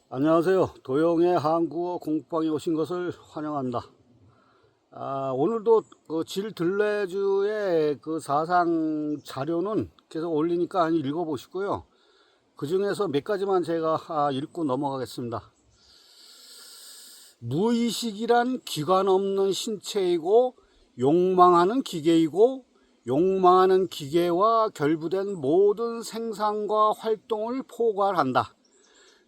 안녕하세요. 도영의 한국어 공부방에 오신 것을 환영합니다. 오늘도 그 질들레주의 그 사상 자료는 계속 올리니까 한번 읽어보시고요. 그 중에서 몇 가지만 제가 읽고 넘어가겠습니다. 무의식이란 기관 없는 신체이고 욕망하는 기계이고 욕망하는 기계와 결부된 모든 생산과 활동을 포괄한다.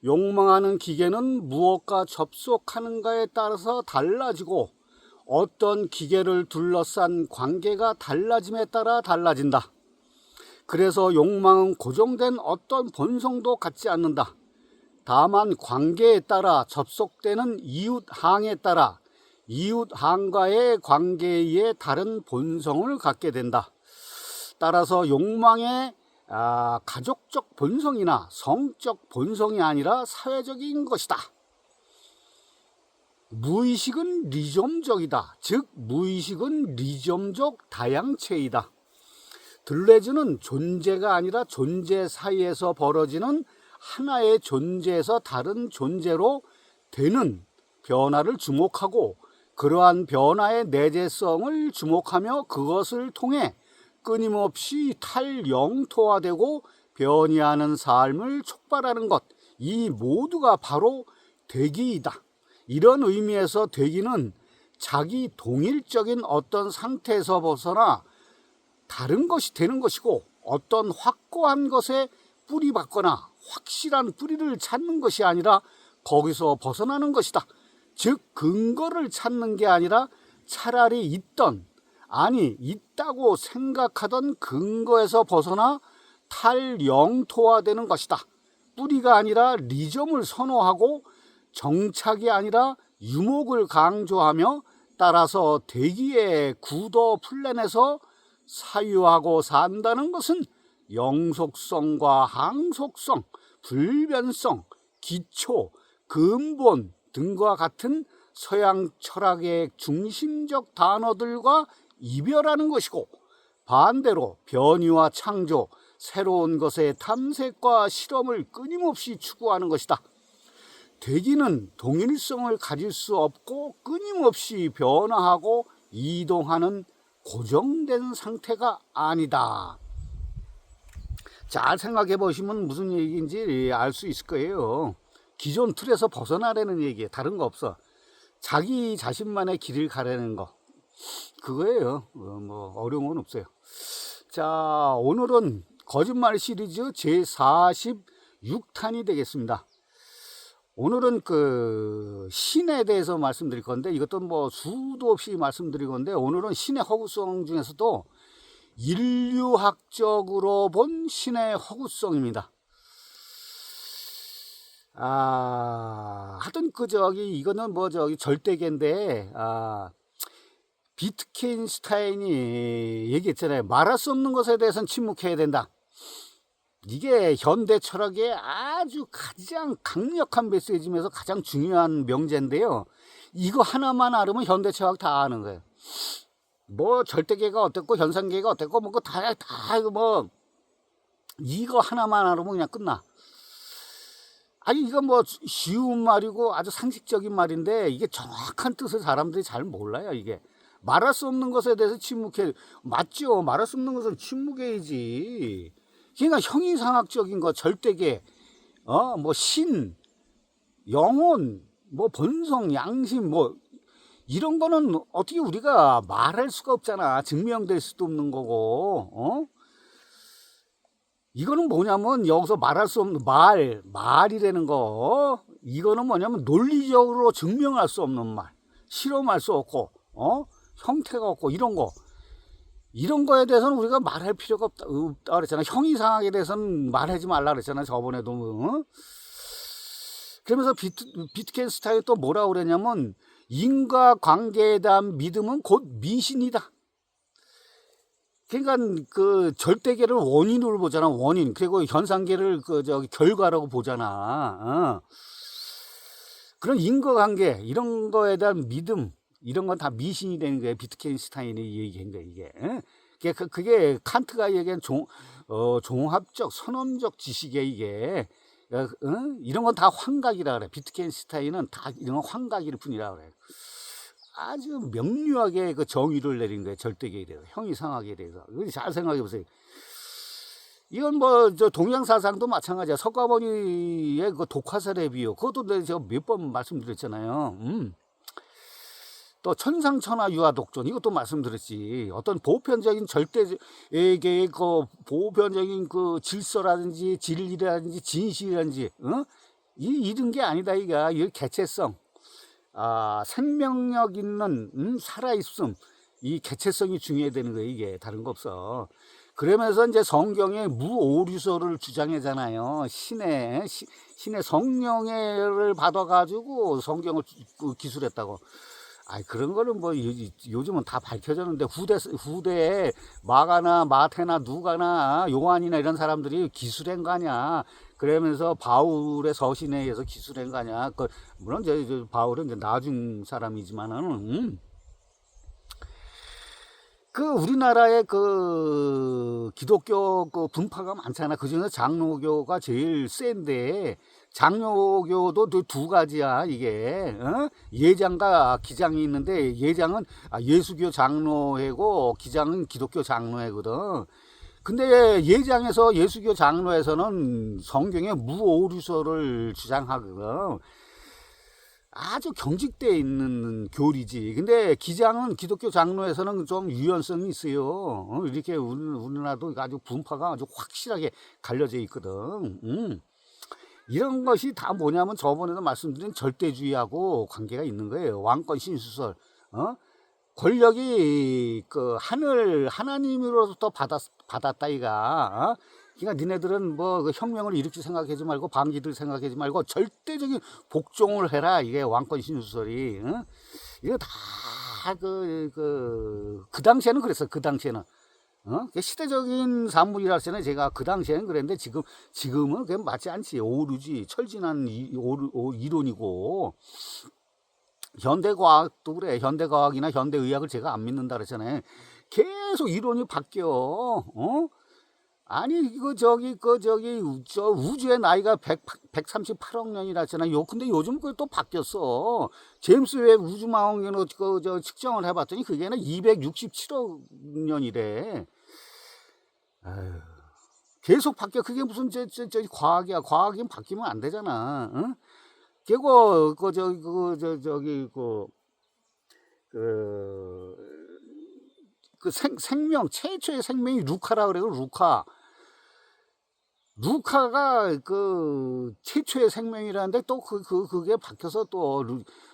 욕망하는 기계는 무엇과 접속하는가에 따라서 달라지고 어떤 기계를 둘러싼 관계가 달라짐에 따라 달라진다. 그래서 욕망은 고정된 어떤 본성도 갖지 않는다. 다만 관계에 따라 접속되는 이웃항에 따라 이웃항과의 관계에 의해 다른 본성을 갖게 된다. 따라서 욕망의 가족적 본성이나 성적 본성이 아니라 사회적인 것이다. 무의식은 리점적이다. 즉 무의식은 리점적 다양체이다. 들레즈는 존재가 아니라 존재 사이에서 벌어지는 하나의 존재에서 다른 존재로 되는 변화를 주목하고 그러한 변화의 내재성을 주목하며 그것을 통해 끊임없이 탈영토화되고 변이하는 삶을 촉발하는 것, 이 모두가 바로 되기이다. 이런 의미에서 되기는 자기 동일적인 어떤 상태에서 벗어나 다른 것이 되는 것이고 어떤 확고한 것에 뿌리박거나 확실한 뿌리를 찾는 것이 아니라 거기서 벗어나는 것이다. 즉 근거를 찾는 게 아니라 차라리 있다고 생각하던 근거에서 벗어나 탈영토화되는 것이다. 뿌리가 아니라 리점을 선호하고 정착이 아니라 유목을 강조하며 따라서 대기의 구도 플랜에서 사유하고 산다는 것은 영속성과 항속성, 불변성, 기초, 근본 등과 같은 서양 철학의 중심적 단어들과 이별하는 것이고 반대로 변이와 창조, 새로운 것의 탐색과 실험을 끊임없이 추구하는 것이다. 되기는 동일성을 가질 수 없고 끊임없이 변화하고 이동하는 고정된 상태가 아니다. 잘 생각해 보시면 무슨 얘기인지 알 수 있을 거예요. 기존 틀에서 벗어나라는 얘기예요. 다른 거 없어. 자기 자신만의 길을 가려는 거, 그거예요. 뭐 어려운 건 없어요. 자, 오늘은 거짓말 시리즈 제 46탄이 되겠습니다. 오늘은 그 신에 대해서 말씀드릴 건데, 이것도 뭐 수도 없이 말씀드릴 건데, 오늘은 신의 허구성 중에서도 인류학적으로 본 신의 허구성입니다. 하여튼 이거는 뭐 절대계인데, 비트겐슈타인이 얘기했잖아요. 말할 수 없는 것에 대해서는 침묵해야 된다. 이게 현대 철학의 아주 가장 강력한 메시지면서 가장 중요한 명제인데요. 이거 하나만 알으면 현대 철학 다 아는 거예요. 뭐 절대계가 어땠고 현상계가 어땠고 뭐 이거 하나만 알으면 그냥 끝나. 아니 이거 뭐 쉬운 말이고 아주 상식적인 말인데 이게 정확한 뜻을 사람들이 잘 몰라요. 이게 말할 수 없는 것에 대해서 침묵해. 맞죠? 말할 수 없는 것은 침묵해야지. 그러니까 형이상학적인 거, 절대계, 뭐 신, 영혼, 뭐 본성, 양심, 뭐 이런 거는 어떻게 우리가 말할 수가 없잖아. 증명될 수도 없는 거고. 이거는 뭐냐면 여기서 말할 수 없는 말이라는 거. 이거는 뭐냐면 논리적으로 증명할 수 없는 말, 실험할 수 없고, 형태가 없고 이런 거. 이런 거에 대해서는 우리가 말할 필요가 없다 그랬잖아. 형이상학에 대해서는 말하지 말라 그랬잖아. 저번에도. 그러면서 비트겐슈타인이 또 뭐라고 그랬냐면 인과관계에 대한 믿음은 곧 미신이다. 그러니까 그 절대계를 원인으로 보잖아. 원인. 그리고 현상계를 결과라고 보잖아. 그런 인과관계 이런 거에 대한 믿음, 이런 건 다 미신이 되는 거예요. 비트겐슈타인이 얘기한 거예요. 그게 칸트가 얘기한 종합적 선언적 지식이에요. 이게 이런 건 다 환각이라 그래. 비트겐슈타인은 다 이런 건 환각일 뿐이라 그래. 아주 명료하게 그 정의를 내린 거예요. 절대계에 대해서, 형이상학에 대해서. 잘 생각해 보세요. 이건 뭐 저 동양 사상도 마찬가지야. 석가모니의 그 독화살의 비유, 그것도 제가 몇 번 말씀드렸잖아요. 또 천상천하 유아독존, 이것도 말씀드렸지. 어떤 보편적인 절대계의 그 보편적인 그 질서라든지 진리라든지 진실이라든지 이런 게 아니다. 이 개체성, 생명력 있는 살아있음, 이 개체성이 중요해야 되는 거예요. 이게 다른 거 없어. 그러면서 이제 성경에 무오류서를 주장하잖아요. 신의 성령을 받아가지고 성경을 기술했다고. 그런 거는 뭐 요즘은 다 밝혀졌는데, 후대에 마가나 마태나 누가나 요한이나 이런 사람들이 기술한 거 아니야. 그러면서 바울의 서신에 의해서 기술한 거 아니야. 물론 이제 바울은 이제 나중 사람이지만은, 우리나라의 기독교 분파가 많잖아. 그 중에서 장로교가 제일 센데, 장로교도 두 가지야, 이게. 예장과 기장이 있는데, 예장은 예수교 장로회고, 기장은 기독교 장로회거든. 근데 예장에서, 예수교 장로에서는 성경에 무오류서를 주장하거든. 아주 경직되어 있는 교리지. 근데 기장은, 기독교 장로에서는 좀 유연성이 있어요. 이렇게 우리나라도 아주 분파가 아주 확실하게 갈려져 있거든. 이런 것이 다 뭐냐면 저번에도 말씀드린 절대주의하고 관계가 있는 거예요. 왕권 신수설. 권력이 하나님으로부터 받았다 이가. 그러니까 니네들은 뭐 혁명을 일으킬 생각하지 말고, 방기들 생각하지 말고 절대적인 복종을 해라. 이게 왕권 신수설이. 이거 다 그 당시에는 그랬어. 그 당시에는. 시대적인 산물이라 했잖아요. 제가 그 당시에는 그랬는데, 지금은 그게 맞지 않지. 오류지. 철진한 이론이고. 현대과학도 그래. 현대과학이나 현대의학을 제가 안 믿는다 그랬잖아요. 계속 이론이 바뀌어. 아니, 저 우주의 나이가 138억 년이라 했잖아요. 근데 요즘 그게 또 바뀌었어. 제임스 웹 우주망원경으로 측정을 해봤더니 그게는 267억 년이래. 아유, 계속 바뀌어. 그게 무슨 과학이야. 과학이 바뀌면 안 되잖아. 그리고 생명, 최초의 생명이 루카라 그래요. 루카가 최초의 생명이라는데, 또 그게 바뀌어서 또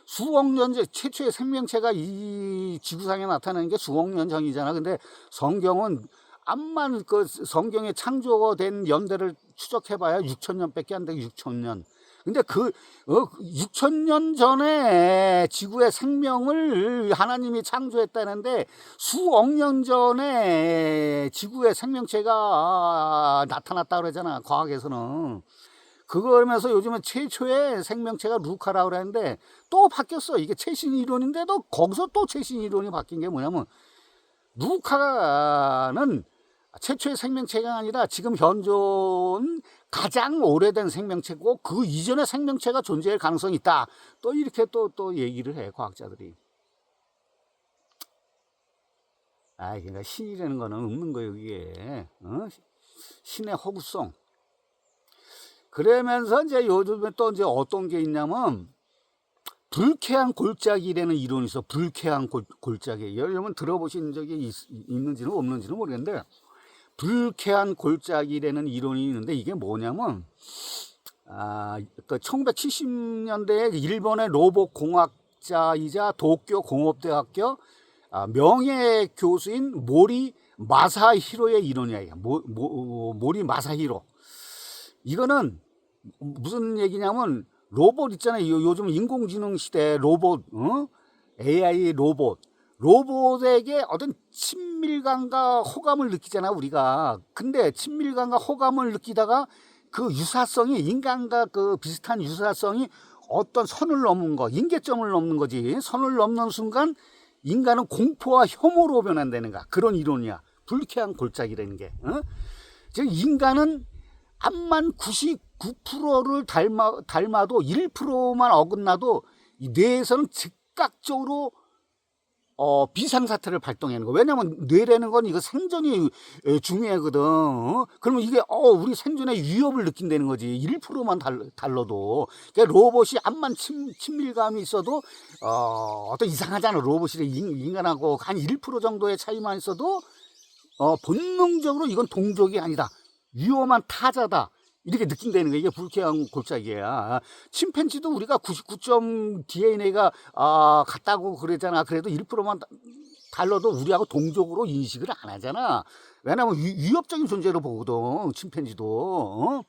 수억 년 전, 최초의 생명체가 이 지구상에 나타나는 게 수억 년 전이잖아. 근데 성경은 암만 성경에 창조된 연대를 추적해봐야 6천년밖에 안 돼. 6천년. 근데 6천년 전에 지구의 생명을 하나님이 창조했다는데, 수억 년 전에 지구의 생명체가 나타났다 그러잖아, 과학에서는. 그러면서 요즘은 최초의 생명체가 루카라고 그러는데, 또 바뀌었어. 이게 최신 이론인데도 거기서 또 최신 이론이 바뀐 게 뭐냐면, 루카는 최초의 생명체가 아니라 지금 현존 가장 오래된 생명체고, 그 이전의 생명체가 존재할 가능성이 있다. 또 이렇게 또 얘기를 해, 과학자들이. 그러니까 신이라는 거는 없는 거예요, 이게. 신의 허구성. 그러면서 이제 요즘에 또 이제 어떤 게 있냐면, 불쾌한 골짜기라는 이론이 있어. 불쾌한 골짜기. 여러분 들어보신 적이 있는지는 없는지는 모르겠는데, 불쾌한 골짜기라는 이론이 있는데, 이게 뭐냐면, 1970년대에 일본의 로봇 공학자이자 도쿄 공업대학교 명예 교수인 모리 마사히로의 이론이야. 모리 마사히로. 이거는 무슨 얘기냐면, 로봇 있잖아요. 요즘 인공지능 시대 로봇, AI 로봇에게 어떤 친밀감과 호감을 느끼잖아, 우리가. 근데 친밀감과 호감을 느끼다가 그 유사성이, 인간과 비슷한 유사성이 어떤 선을 넘는 거, 임계점을 넘는 거지. 선을 넘는 순간 인간은 공포와 혐오로 변한다는가. 그런 이론이야. 불쾌한 골짜기라는 게. 즉 인간은 암만 9%를 닮아도 1%만 어긋나도 이 뇌에서는 즉각적으로 비상사태를 발동하는 거. 왜냐면 뇌라는 건 이거 생존이 중요하거든. 그러면 이게 우리 생존의 위협을 느낀다는 거지. 1%만 달러도. 그러니까 로봇이 암만 친밀감이 있어도 어떤 이상하잖아. 로봇이 인간하고 한 1% 정도의 차이만 있어도 본능적으로 이건 동족이 아니다. 위험한 타자다. 이렇게 느낀다는 거. 이게 불쾌한 골짜기야. 침팬지도 우리가 99점 DNA가 같다고 그러잖아. 그래도 1%만 달러도 우리하고 동족으로 인식을 안 하잖아. 왜냐면 위협적인 존재로 보거든. 침팬지도.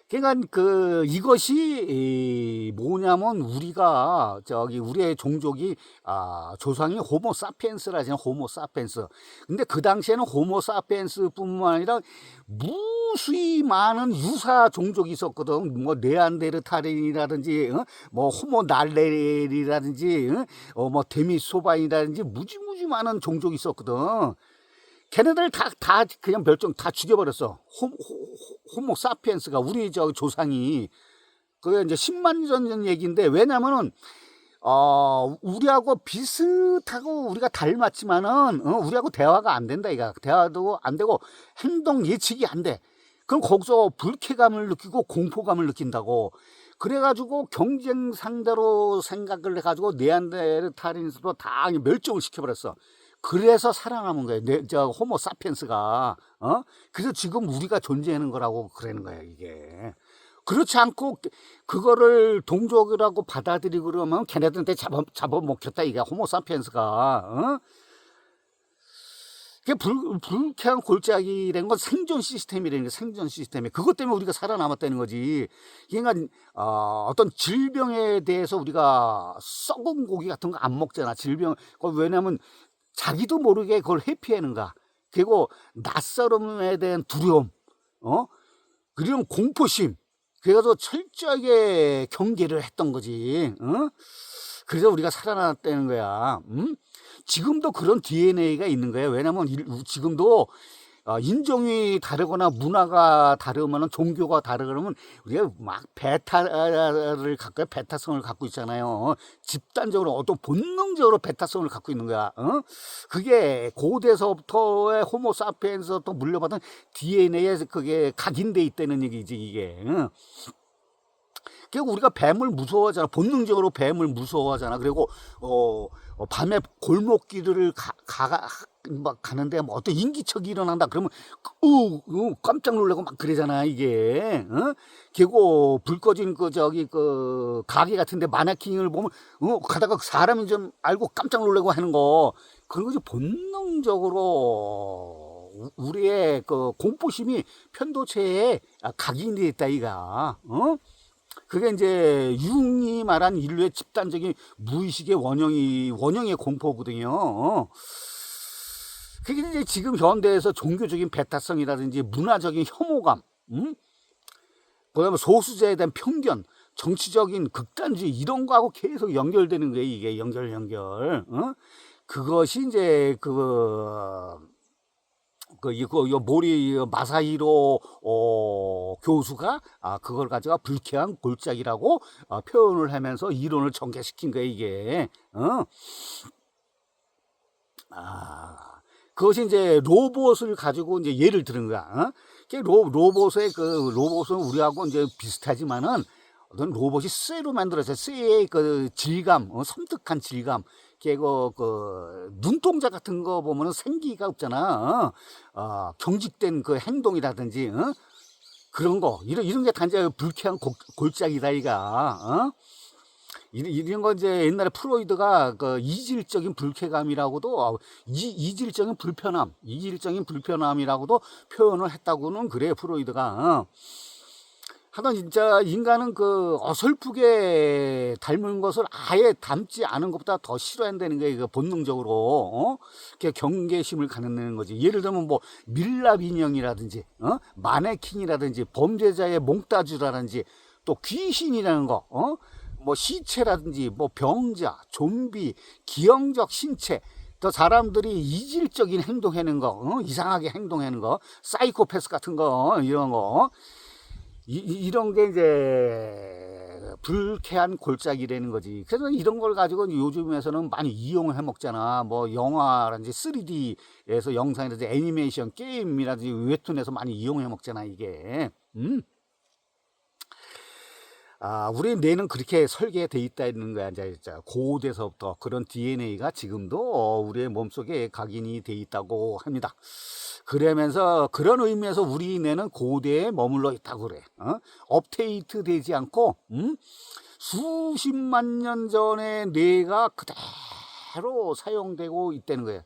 그러니까 이것이 뭐냐면 우리가 우리의 종족이 조상이 호모 사피엔스라잖아. 호모 사피엔스. 근데 그 당시에는 호모 사피엔스뿐만 아니라 무수히 많은 유사 종족이 있었거든. 뭐 네안데르탈인이라든지 뭐 호모 날레리라든지 뭐 데미소바인이라든지 무지무지 많은 종족이 있었거든. 걔네들 다 그냥 다 죽여버렸어. 호모 사피엔스가 우리 조상이. 그게 이제 10만 년 전 얘기인데, 왜냐면은 우리하고 비슷하고 우리가 닮았지만은 우리하고 대화가 안 된다. 이거 대화도 안 되고 행동 예측이 안 돼. 그럼 거기서 불쾌감을 느끼고 공포감을 느낀다고. 그래가지고 경쟁 상대로 생각을 해가지고 네안데르탈인으로 다 멸종을 시켜버렸어. 그래서 살아남은 거예요. 호모 사피엔스가. 그래서 지금 우리가 존재하는 거라고 그러는 거예요, 이게. 그렇지 않고 그거를 동족이라고 받아들이고 그러면 걔네들한테 잡아먹혔다, 이게 호모 사피엔스가. 그게 불쾌한 골짜기라는 건 생존 시스템이라는 게 생존 시스템이. 그것 때문에 우리가 살아남았다는 거지. 그러니까 어떤 질병에 대해서 우리가 썩은 고기 같은 거 안 먹잖아. 질병. 왜냐면 자기도 모르게 그걸 회피하는가. 그리고 낯설음에 대한 두려움, 그리고 공포심. 그래서 철저하게 경계를 했던 거지. 그래서 우리가 살아났다는 거야. 지금도 그런 DNA가 있는 거야. 왜냐면 지금도 인종이 다르거나 문화가 다르면, 종교가 다르면 우리가 막 베타성을 갖고 있잖아요. 집단적으로 어떤 본능적으로 베타성을 갖고 있는 거야. 그게 고대서부터의 호모 사피엔스부터 물려받은 DNA에 그게 각인돼 있다는 얘기지, 이게. 우리가 뱀을 무서워하잖아. 본능적으로 뱀을 무서워하잖아. 그리고 밤에 골목길을 막 가는데 뭐 어떤 인기척이 일어난다 그러면 깜짝 놀라고 막 그러잖아, 이게. 그리고 불 꺼진 가게 같은데 마네킹을 보면 가다가 사람인 줄 알고 깜짝 놀라고 하는 거. 그런 거지. 본능적으로 우리의 공포심이 편도체에 각인되어 있다, 이가. 그게 이제 융이 말한 인류의 집단적인 무의식의 원형의 공포거든요. 그게 이제 지금 현대에서 종교적인 배타성이라든지 문화적인 혐오감, 그다음에 소수자에 대한 편견, 정치적인 극단주의 이런 거하고 계속 연결되는 거예요. 이게 연결. 그것이 이제 모리 마사히로 교수가 그걸 가져가 불쾌한 골짜기라고 표현을 하면서 이론을 전개시킨 거예요, 이게. 그것이 이제 로봇을 가지고 이제 예를 들은 거야. 로봇은 우리하고 이제 비슷하지만은 어떤 로봇이 쇠로 만들어서 쇠의 질감, 섬뜩한 질감. 눈동자 같은 거 보면은 생기가 없잖아. 경직된 행동이라든지, 그런 거. 이런 게 단지 불쾌한 골짜기다, 이가. 이런 거 이제 옛날에 프로이드가 이질적인 불쾌감이라고도, 이질적인 불편함이라고도 표현을 했다고는 그래, 프로이드가. 하여튼 진짜 인간은 어설프게 닮은 것을 아예 닮지 않은 것보다 더 싫어한다는 게 본능적으로 경계심을 갖는 거지. 예를 들면 뭐 밀랍 인형이라든지 마네킹이라든지 범죄자의 몽따주라든지 또 귀신이라는 거, 뭐 시체라든지 뭐 병자, 좀비, 기형적 신체 또 사람들이 이질적인 행동하는 거, 이상하게 행동하는 거, 사이코패스 같은 거, 이런 거, 이런 게 이제 불쾌한 골짜기라는 거지. 그래서 이런 걸 가지고 요즘에서는 많이 이용해 먹잖아. 뭐 영화라든지 3D에서 영상이라든지 애니메이션, 게임이라든지 웹툰에서 많이 이용해 먹잖아, 이게. 우리 뇌는 그렇게 설계돼 있다는 거야. 이제 고대서부터 그런 DNA가 지금도 우리의 몸속에 각인이 돼 있다고 합니다. 그러면서 그런 의미에서 우리 뇌는 고대에 머물러 있다고 그래. 업데이트 되지 않고 수십만 년 전의 뇌가 그대로 사용되고 있다는 거예요.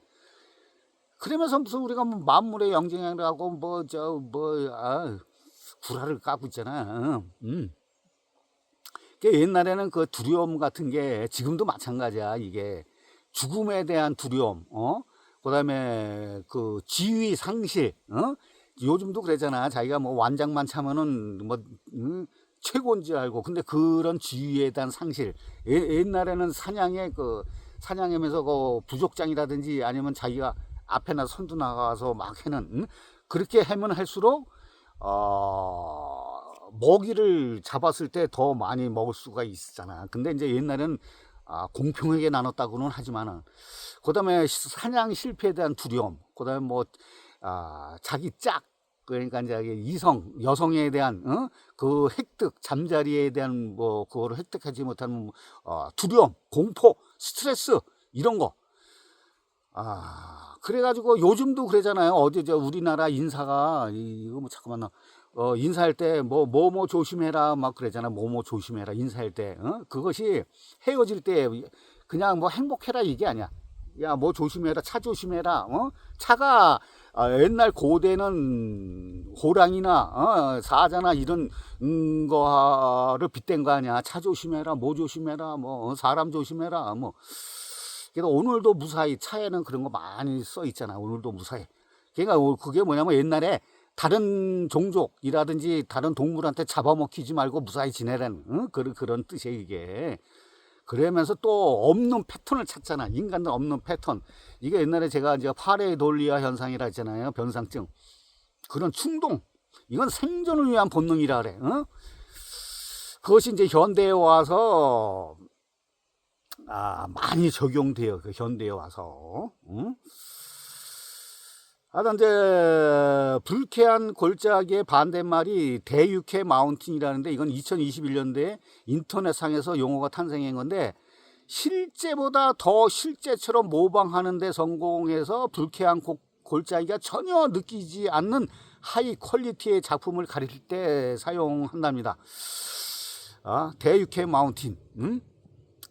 그러면서 무슨 우리가 뭐 만물의 영장이라고 구라를 까고 있잖아. 옛날에는 그 두려움 같은 게 지금도 마찬가지야. 이게 죽음에 대한 두려움, 그다음에 그 지위 상실, 요즘도 그러잖아. 자기가 뭐 완장만 차면은 뭐 최고인 줄 알고. 근데 그런 지위에 대한 상실. 옛날에는 사냥하면서 그 부족장이라든지 아니면 자기가 앞에 나서 선두 나가서 막 해는, 그렇게 하면 할수록 먹이를 잡았을 때 더 많이 먹을 수가 있잖아. 근데 이제 옛날에는 공평하게 나눴다고는 하지만은, 그 다음에 사냥 실패에 대한 두려움, 그 다음에 뭐 자기 짝, 그러니까 이제 이성, 여성에 대한 그 획득, 잠자리에 대한 뭐 그거를 획득하지 못하는 두려움, 공포, 스트레스, 이런 거. 그래가지고 요즘도 그러잖아요. 어제 우리나라 인사가 이거 뭐 잠깐만, 인사할 때 뭐 조심해라 막 그러잖아. 뭐 조심해라 인사할 때. 그것이 헤어질 때 그냥 뭐 행복해라 이게 아니야. 야 뭐 조심해라, 차 조심해라. 차가 옛날 고대는 호랑이나 사자나 이런 거를 빗댄 거 아니야. 차 조심해라, 뭐 조심해라, 뭐 사람 조심해라, 뭐. 그래서 오늘도 무사히, 차에는 그런 거 많이 써 있잖아. 오늘도 무사히. 그러니까 그게 뭐냐면 옛날에 다른 종족이라든지 다른 동물한테 잡아먹히지 말고 무사히 지내라는 그런 뜻이에요, 이게. 그러면서 또 없는 패턴을 찾잖아. 인간들 없는 패턴. 이게 옛날에 제가 이제 파레돌리아 현상이라 했잖아요. 변상증. 그런 충동. 이건 생존을 위한 본능이라 그래. 그것이 이제 현대에 와서 많이 적용돼요. 그 현대에 와서. 이제 불쾌한 골짜기의 반대말이 대육해 마운틴이라는데, 이건 2021년도에 인터넷상에서 용어가 탄생한 건데, 실제보다 더 실제처럼 모방하는 데 성공해서 불쾌한 골짜기가 전혀 느끼지 않는 하이 퀄리티의 작품을 가릴 때 사용한답니다. 대육해 마운틴.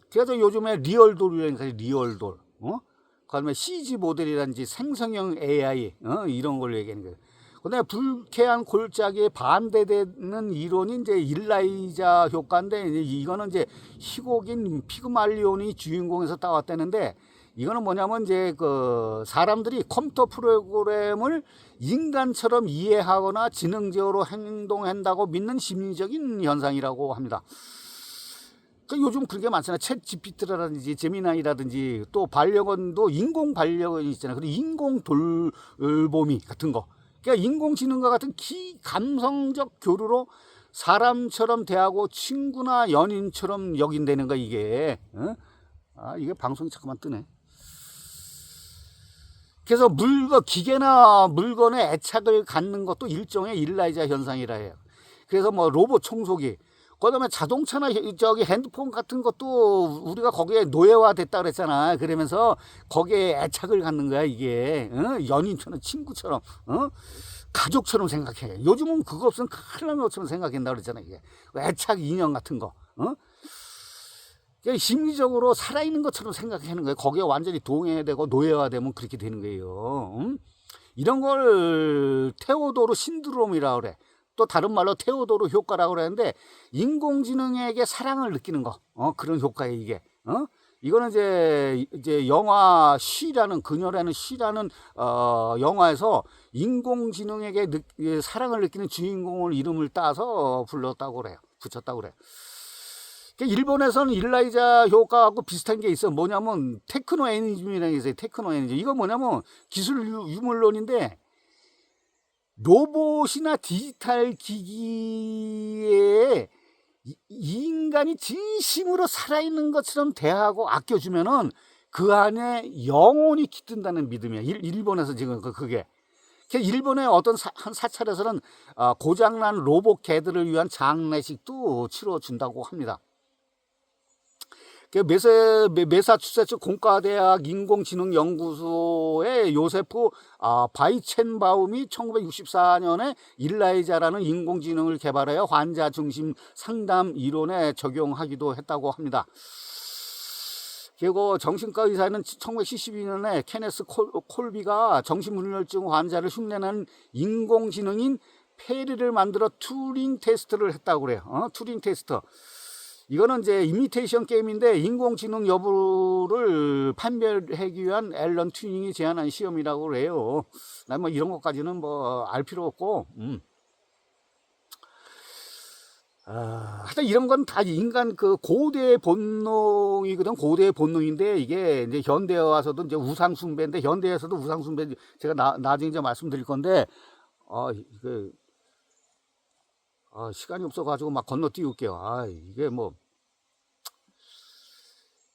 그래서 요즘에 리얼돌이라니까, 리얼돌. 그다음에 CG 모델이라든지 생성형 AI, 이런 걸 얘기하는 거예요. 그다음에 불쾌한 골짜기에 반대되는 이론이 이제 일라이자 효과인데, 이거는 이제 희곡인 피그말리온이 주인공에서 따왔다는데, 이거는 뭐냐면 이제 그 사람들이 컴퓨터 프로그램을 인간처럼 이해하거나 지능적으로 행동한다고 믿는 심리적인 현상이라고 합니다. 요즘 그게 많잖아요. 챗 GPT라든지 제미나이라든지, 또 반려견도 인공 반려견이 있잖아요. 그리고 인공 돌보미 같은 거. 그러니까 인공지능과 같은 기감성적 교류로 사람처럼 대하고 친구나 연인처럼 여긴다는 거, 이게. 이게 방송이 잠깐만 뜨네. 그래서 기계나 물건에 애착을 갖는 것도 일종의 일라이자 현상이라 해요. 그래서 뭐 로봇 청소기, 그다음에 자동차나 핸드폰 같은 것도 우리가 거기에 노예화 됐다 그랬잖아. 그러면서 거기에 애착을 갖는 거야, 이게. 연인처럼, 친구처럼, 가족처럼 생각해. 요즘은 그거 없으면 큰일 나는 것처럼 생각한다 그랬잖아, 이게. 애착 인형 같은 거. 심리적으로 살아있는 것처럼 생각하는 거예요. 거기에 완전히 동해되고 노예화되면 그렇게 되는 거예요. 이런 걸 테오도르 신드롬이라고 그래. 또 다른 말로 테오도르 효과라고 그러는데, 인공지능에게 사랑을 느끼는 거, 그런 효과예요, 이게. 이거는 이제 영화 쉬라는, 그녀라는 쉬라는 영화에서 인공지능에게 사랑을 느끼는 주인공을 이름을 따서 불렀다고 그래요. 붙였다고 그래요. 일본에서는 일라이자 효과하고 비슷한 게 있어. 뭐냐면 테크노 애니즘이라는 게 있어요. 테크노 애니즘. 이거 뭐냐면 기술 유물론인데 로봇이나 디지털 기기에 인간이 진심으로 살아있는 것처럼 대하고 아껴주면은 그 안에 영혼이 깃든다는 믿음이야. 일본에서 지금 그게. 일본의 어떤 한 사찰에서는 고장난 로봇 개들을 위한 장례식도 치러준다고 합니다. 메사추세츠 공과대학 인공지능연구소의 요세프 바이첸바움이 1964년에 일라이자라는 인공지능을 개발하여 환자 중심 상담 이론에 적용하기도 했다고 합니다. 그리고 정신과 의사는 1972년에 케네스 콜비가 정신분열증 환자를 흉내내는 인공지능인 페리를 만들어 튜링 테스트를 했다고 그래요. 튜링 테스트. 이거는 이제 이미테이션 게임인데 인공지능 여부를 판별하기 위한 앨런 튜링이 제안한 시험이라고 그래요. 난 뭐 이런 것까지는 뭐 알 필요 없고. 하여튼 이런 건 다 인간 그 고대의 본능이거든. 고대의 본능인데 이게 이제 현대에 와서도 이제 우상숭배인데 현대에서도 우상숭배 제가 나중에 이제 말씀드릴 건데 시간이 없어가지고 막 건너뛰울게요.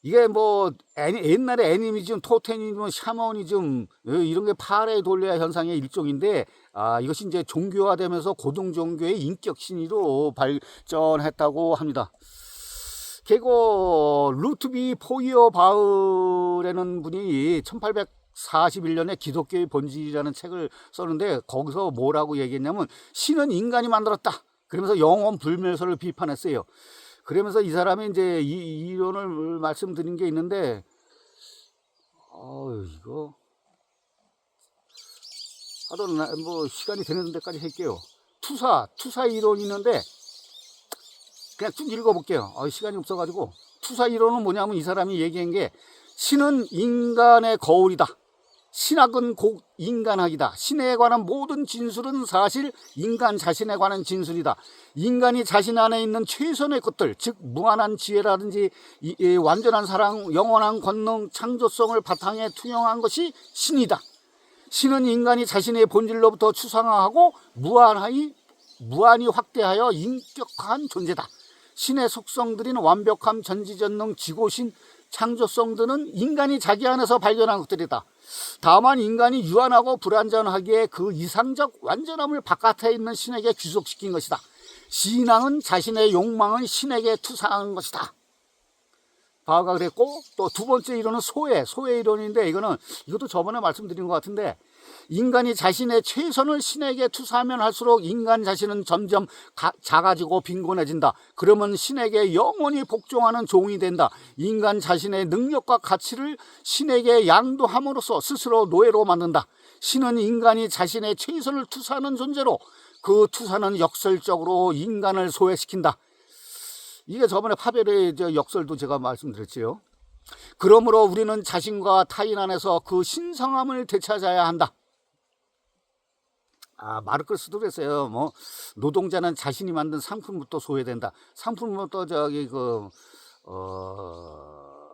이게 뭐 옛날에 애니미즘, 토테니즘, 샤머니즘 이런 게 파레돌레아 현상의 일종인데 이것이 이제 종교화되면서 고등 종교의 인격 신의로 발전했다고 합니다. 그리고 루트비 포이어바흐라는 분이 1841년에 기독교의 본질이라는 책을 썼는데 거기서 뭐라고 얘기했냐면 신은 인간이 만들었다. 그러면서 영혼 불멸설을 비판했어요. 그러면서 이 사람이 이제 이 이론을 말씀드린 게 있는데, 이거 하여튼 뭐 시간이 되는 데까지 할게요. 투사 이론이 있는데 그냥 쭉 읽어볼게요. 시간이 없어가지고. 투사 이론은 뭐냐면 이 사람이 얘기한 게 신은 인간의 거울이다. 신학은 곧 인간학이다. 신에 관한 모든 진술은 사실 인간 자신에 관한 진술이다. 인간이 자신 안에 있는 최선의 것들, 즉 무한한 지혜라든지 완전한 사랑, 영원한 권능, 창조성을 바탕에 투영한 것이 신이다. 신은 인간이 자신의 본질로부터 추상화하고 무한히 확대하여 인격한 존재다. 신의 속성들인 완벽함, 전지전능, 지고신, 창조성 등은 인간이 자기 안에서 발견한 것들이다. 다만 인간이 유한하고 불완전하기에 그 이상적 완전함을 바깥에 있는 신에게 귀속시킨 것이다. 신앙은 자신의 욕망을 신에게 투사한 것이다. 바하가 그랬고, 또 두 번째 이론은 소외 이론인데 이것도 저번에 말씀드린 것 같은데, 인간이 자신의 최선을 신에게 투사하면 할수록 인간 자신은 점점 작아지고 빈곤해진다. 그러면 신에게 영원히 복종하는 종이 된다. 인간 자신의 능력과 가치를 신에게 양도함으로써 스스로 노예로 만든다. 신은 인간이 자신의 최선을 투사하는 존재로 그 투사는 역설적으로 인간을 소외시킨다. 이게 저번에 파벨의 역설도 제가 말씀드렸지요. 그러므로 우리는 자신과 타인 안에서 그 신성함을 되찾아야 한다. 마르크스도 그랬어요. 뭐 노동자는 자신이 만든 상품부터 소외된다. 상품부터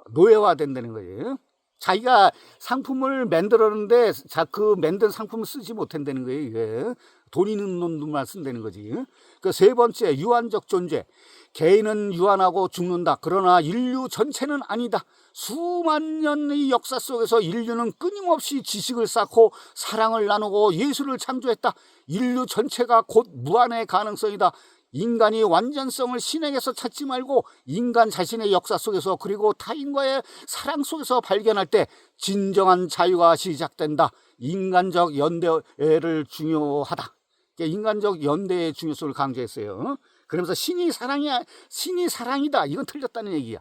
노예화된다는 거예요. 자기가 상품을 만들었는데 그 만든 상품을 쓰지 못한다는 거예요. 이게 돈 있는 놈만 쓴다는 거지. 그 세 번째, 유한적 존재. 개인은 유한하고 죽는다. 그러나 인류 전체는 아니다. 수만 년의 역사 속에서 인류는 끊임없이 지식을 쌓고 사랑을 나누고 예술을 창조했다. 인류 전체가 곧 무한의 가능성이다. 인간이 완전성을 신에게서 찾지 말고 인간 자신의 역사 속에서 그리고 타인과의 사랑 속에서 발견할 때 진정한 자유가 시작된다. 인간적 연대를 중요하다. 인간적 연대의 중요성을 강조했어요. 그러면서 신이 사랑이다. 이건 틀렸다는 얘기야.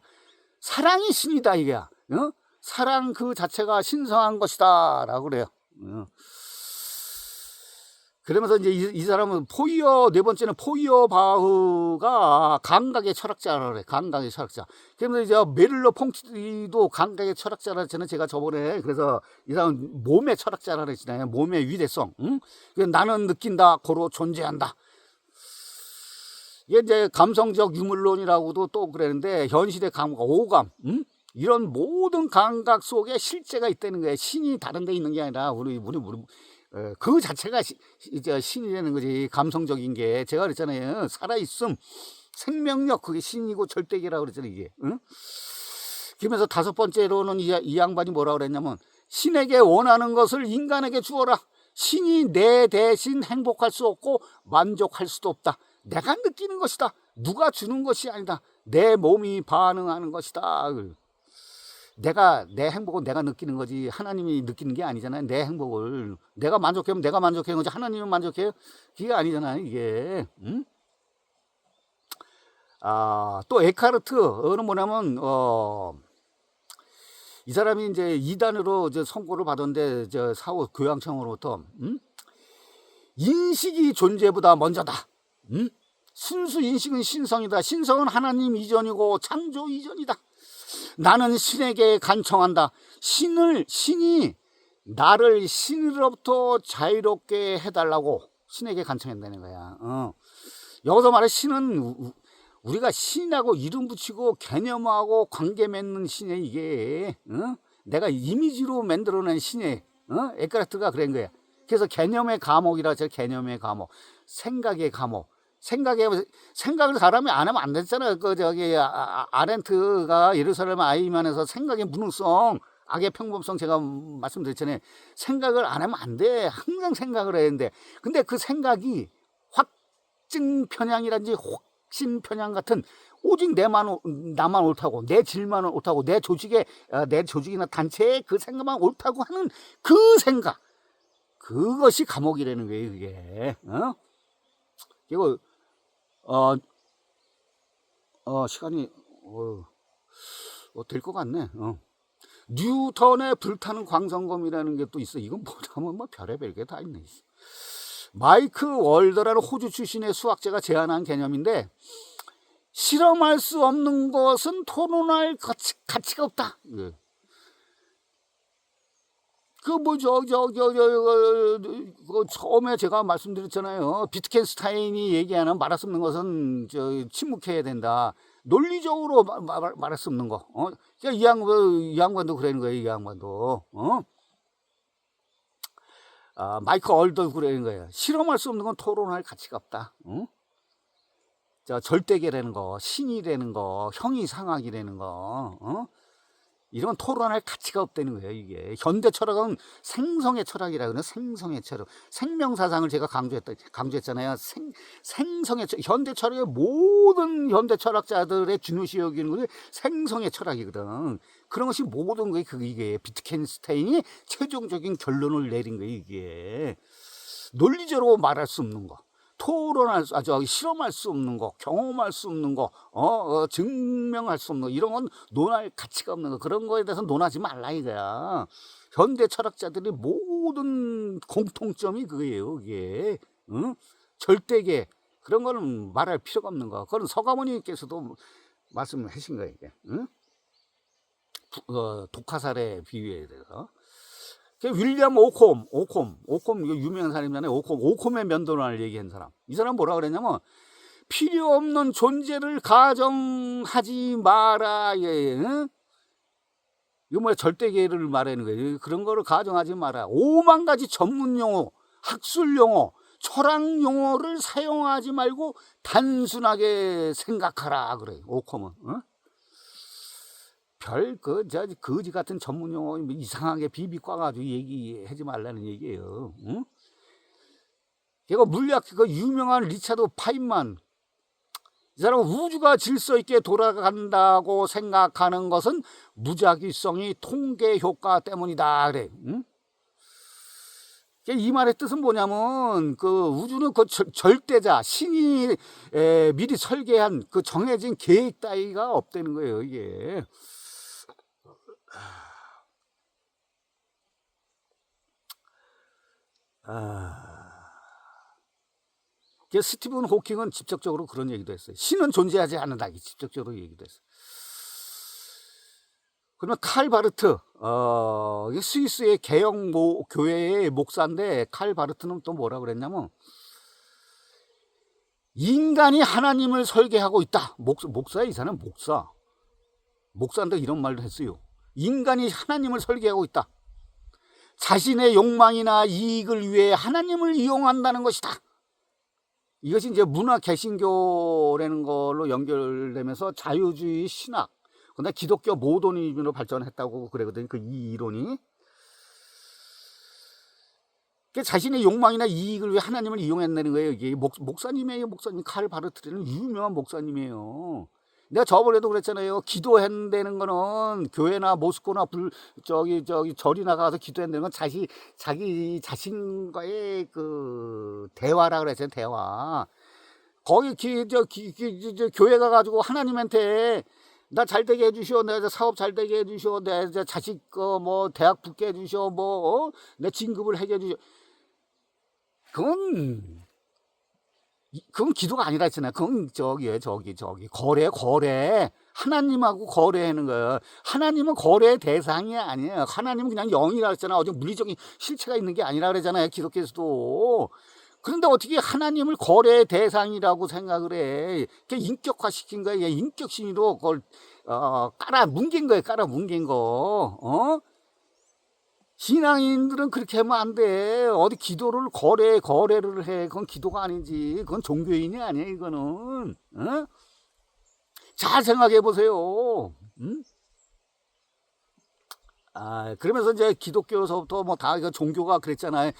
사랑이 신이다 이게야. 사랑 그 자체가 신성한 것이다 라고 그래요. 그러면서 이제 이 사람은 네 번째는 포이어바흐가 감각의 철학자라고 그래. 감각의 철학자. 그러면서 이제 메를로 퐁티도 감각의 철학자라 했잖아요. 제가 저번에. 그래서 이 사람은 몸의 철학자라 그랬잖아요. 몸의 위대성. 나는 느낀다. 고로 존재한다. 이게 이제 감성적 유물론이라고도 또 그러는데 현실의 감각, 오감, 이런 모든 감각 속에 실제가 있다는 거예요. 신이 다른 데 있는 게 아니라 우리 그 자체가 이제 신이라는 거지. 감성적인 게 제가 그랬잖아요. 살아있음, 생명력, 그게 신이고 절대계라고 그랬잖아요. 이게. 그러면서 다섯 번째로는 이 양반이 뭐라고 그랬냐면, 신에게 원하는 것을 인간에게 주어라. 신이 내 대신 행복할 수 없고 만족할 수도 없다. 내가 느끼는 것이다. 누가 주는 것이 아니다. 내 몸이 반응하는 것이다. 내가 내 행복은 내가 느끼는 거지 하나님이 느끼는 게 아니잖아요. 내 행복을 내가 만족하면 내가 만족하는 거지 하나님은 만족해요? 그게 아니잖아요. 이게. 또 에카르트는 뭐냐면 이 사람이 이제 이단으로 이제 선고를 받았는데 사후 교양청으로부터 인식이 존재보다 먼저다. 순수 인식은 신성이다. 신성은 하나님 이전이고 창조 이전이다. 나는 신에게 간청한다. 신이 나를 신으로부터 자유롭게 해달라고 신에게 간청한다는 거야. 여기서 말해 신은 우리가 신하고 이름 붙이고 개념하고 관계 맺는 신이 이게 내가 이미지로 만들어낸 신이 에카르트가 그런 거야. 그래서 개념의 감옥이라 저 개념의 감옥, 생각의 감옥. 생각을 사람이 안 하면 안 됐잖아요. 아렌트가 예루살렘 아이만에서 생각의 무능성, 악의 평범성 제가 말씀드렸잖아요. 생각을 안 하면 안 돼. 항상 생각을 해야 되는데. 근데 그 생각이 확증 편향이란지 확신 편향 같은 오직 나만 옳다고, 내 질만 옳다고, 내 조직이나 단체의 그 생각만 옳다고 하는 그 생각. 그것이 감옥이라는 거예요, 이게. 이거 시간이 될 것 같네. 뉴턴의 불타는 광선검이라는 게 또 있어. 이건 뭐냐면 뭐 별의별 게 다 있네. 마이크 월더라는 호주 출신의 수학자가 제안한 개념인데, 실험할 수 없는 것은 토론할 가치가 없다. 처음에 제가 말씀드렸잖아요. 비트겐스타인이 얘기하는 말할 수 없는 것은 침묵해야 된다. 논리적으로 말할 수 없는 거. 그러니까 이 양반도 그러는 거예요. 이 양반도. 마이크 얼도 그러는 거예요. 실험할 수 없는 건 토론할 가치가 없다. 절대계라는 거, 신이라는 거, 형이상학이라는 거. 이런 토론할 가치가 없다는 거예요. 이게 현대 철학은 생성의 철학이라 그러는 생성의 철학, 생명사상을 제가 강조했잖아요. 생성의 철학, 현대 철학의 모든 현대 철학자들의 중요시 여기는 것이 생성의 철학이거든. 그런 것이 모든 게 이게 비트겐스타인이 최종적인 결론을 내린 거예요. 이게 논리적으로 말할 수 없는 거, 실험할 수 없는 거, 경험할 수 없는 거, 증명할 수 없는 거, 이런 건 논할 가치가 없는 거, 그런 거에 대해서 논하지 말라 이거야. 현대 철학자들의 모든 공통점이 그거예요. 이게 절대계 그런 거는 말할 필요가 없는 거. 그건 서가모니께서도 말씀하신 거예요. 이게 독화살에 비유에 대해서. 윌리엄 오콤 이거 유명한 사람이잖아요. 오콤의 면도론을 얘기한 사람. 이 사람 뭐라 그랬냐면, 필요 없는 존재를 가정하지 마라. 이거 뭐야, 절대계를 말하는 거예요. 그런 거를 가정하지 마라. 5만 가지 전문 용어, 학술 용어, 철학 용어를 사용하지 말고 단순하게 생각하라 그래요. 오콤은. 거지 같은 전문 용어 이상하게 비비꼬아가지고 얘기하지 말라는 얘기예요. 걔가 물리학 유명한 리차드 파인만, 이 사람은 우주가 질서 있게 돌아간다고 생각하는 것은 무작위성이 통계 효과 때문이다 그래. 이 말의 뜻은 뭐냐면, 우주는 절대자, 신이 미리 설계한 정해진 계획 따위가 없다는 거예요. 이게. 스티븐 호킹은 직접적으로 그런 얘기도 했어요. 신은 존재하지 않는다. 직접적으로 얘기도 했어요. 그러면 칼 바르트, 스위스의 개혁 교회의 목사인데, 칼 바르트는 또 뭐라 그랬냐면, 인간이 하나님을 설계하고 있다. 목사야, 이 사람 목사. 목사인데 이런 말도 했어요. 인간이 하나님을 설계하고 있다. 자신의 욕망이나 이익을 위해 하나님을 이용한다는 것이다. 이것이 이제 문화 개신교라는 걸로 연결되면서 자유주의 신학, 근데 기독교 모더니즘으로 발전했다고 그러거든요. 이 이론이. 자신의 욕망이나 이익을 위해 하나님을 이용했다는 거예요. 이게 목사님이에요. 목사님, 칼 바르트리는 유명한 목사님이에요. 내가 저번에도 그랬잖아요. 기도한다는 거는 교회나 모스코나 저기 절이 나가서 기도한다는 건 자기 자신과의 그 대화라 그랬잖아요. 대화. 거기 교회 가가지고 하나님한테 나 잘 되게 해주시오. 내 사업 잘 되게 해주시오. 내 자식 뭐 대학 붙게 해주시오. 뭐 내 진급을 하게 해주시오. 그건 기도가 아니라 했잖아요. 그건 저기 거래. 하나님하고 거래하는 거예요. 하나님은 거래의 대상이 아니에요. 하나님은 그냥 영이라 했잖아요. 어디 물리적인 실체가 있는 게 아니라 그러잖아요. 기독교에서도. 그런데 어떻게 하나님을 거래의 대상이라고 생각을 해? 그게 인격화시킨 거예요. 인격신으로 그걸 깔아 뭉갠 거. 신앙인들은 그렇게 하면 안 돼. 어디 기도를 거래를 해. 그건 기도가 아니지. 그건 종교인이 아니야, 이거는. 잘 생각해 보세요. 그러면서 이제 기독교에서부터 뭐 다 종교가 그랬잖아요.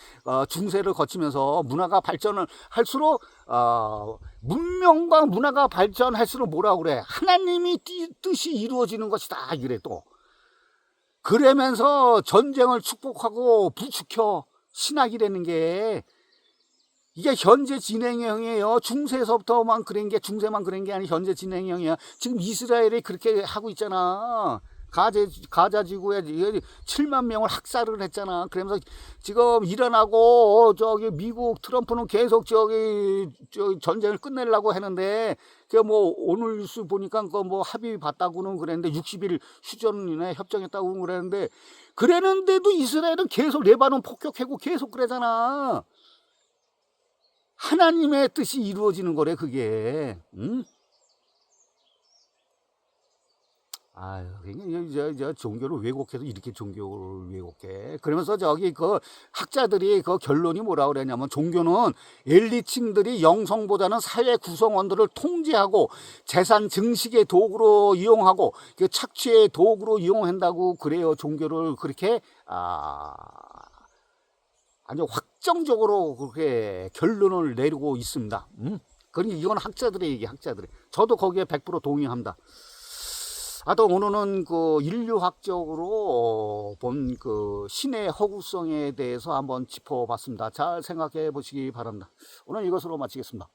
중세를 거치면서 문화가 발전을 할수록, 문명과 문화가 발전할수록 뭐라고 그래? 하나님이 뜻이 이루어지는 것이다. 이래 또. 그러면서 전쟁을 축복하고 부추켜 신학이라는 게 이게 현재 진행형이에요. 중세에서부터만 그런 게, 중세만 그런 게 아니라 현재 진행형이야. 지금 이스라엘이 그렇게 하고 있잖아. 가자 지구에 7만 명을 학살을 했잖아. 그러면서 지금 일어나고 저기 미국 트럼프는 계속 저기 전쟁을 끝내려고 하는데, 그 뭐 오늘 뉴스 보니까 그 뭐 합의 봤다고는 그랬는데 60일 휴전이나 협정했다고 그랬는데도 이스라엘은 계속 레바논 폭격하고 계속 그러잖아. 하나님의 뜻이 이루어지는 거래, 그게. 응? 저 종교를 왜곡해서 이렇게 종교를 왜곡해. 그러면서 저기 그 학자들이 그 결론이 뭐라 그랬냐면, 종교는 엘리트층들이 영성보다는 사회 구성원들을 통제하고 재산 증식의 도구로 이용하고 그 착취의 도구로 이용한다고 그래요. 종교를 그렇게 아주 확정적으로 그렇게 결론을 내리고 있습니다. 그러니 이건 학자들의 얘기, 학자들의. 저도 거기에 100% 동의합니다. 또 오늘은 그 인류학적으로 본 그 신의 허구성에 대해서 한번 짚어봤습니다. 잘 생각해 보시기 바랍니다. 오늘 이것으로 마치겠습니다.